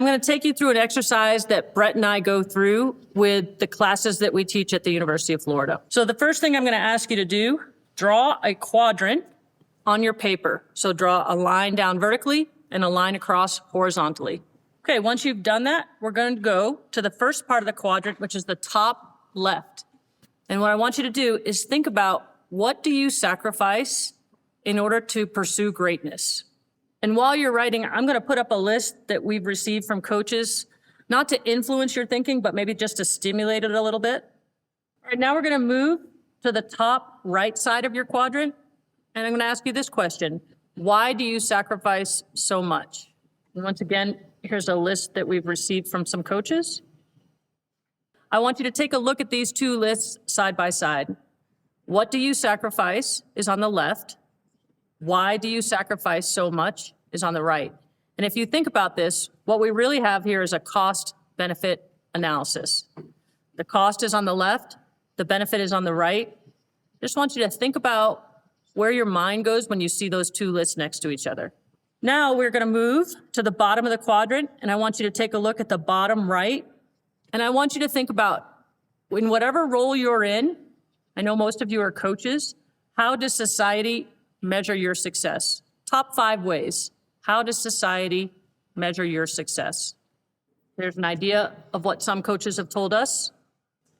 I'm going to take you through an exercise that Brett and I go through with the classes that we teach at the University of Florida. So the first thing I'm going to ask you to do, draw a quadrant on your paper. So draw a line down vertically and a line across horizontally. Okay, once you've done that, we're going to go to the first part of the quadrant, which is the top left. And what I want you to do is think about, what do you sacrifice in order to pursue greatness? And while you're writing, I'm going to put up a list that we've received from coaches, not to influence your thinking, but maybe just to stimulate it a little bit. All right, now we're going to move to the top right side of your quadrant. And I'm going to ask you this question: why do you sacrifice so much? And once again, here's a list that we've received from some coaches. I want you to take a look at these two lists side by side. What do you sacrifice is on the left. Why do you sacrifice so much is on the right. And if you think about this, what we really have here is a cost-benefit analysis. The cost is on the left, the benefit is on the right. Just want you to think about where your mind goes when you see those two lists next to each other. Now we're going to move to the bottom of the quadrant, and I want you to take a look at the bottom right. And I want you to think about, in whatever role you're in, I know most of you are coaches, how does society measure your success? Top 5 ways. How does society measure your success? There's an idea of what some coaches have told us.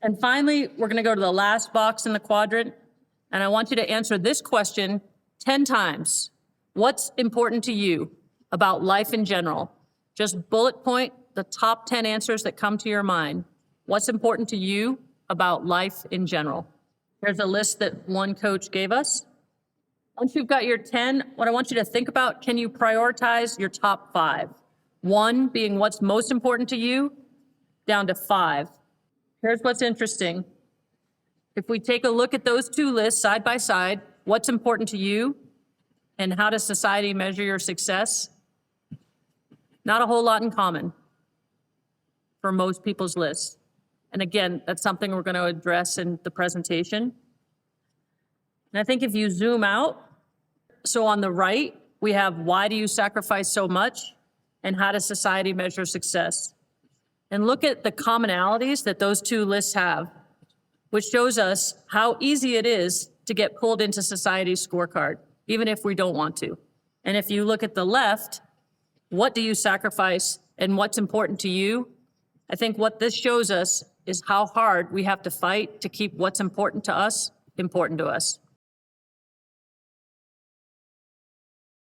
And finally, we're going to go to the last box in the quadrant, and I want you to answer this question 10 times. What's important to you about life in general? Just bullet point the top 10 answers that come to your mind. What's important to you about life in general? Here's a list that one coach gave us. Once you've got your 10, what I want you to think about, can you prioritize your top 5? 1 being what's most important to you, down to 5. Here's what's interesting. If we take a look at those two lists side by side, what's important to you and how does society measure your success? Not a whole lot in common for most people's lists. And again, that's something we're going to address in the presentation. And I think if you zoom out, so on the right, we have why do you sacrifice so much and how does society measure success? And look at the commonalities that those two lists have, which shows us how easy it is to get pulled into society's scorecard, even if we don't want to. And if you look at the left, what do you sacrifice and what's important to you? I think what this shows us is how hard we have to fight to keep what's important to us important to us.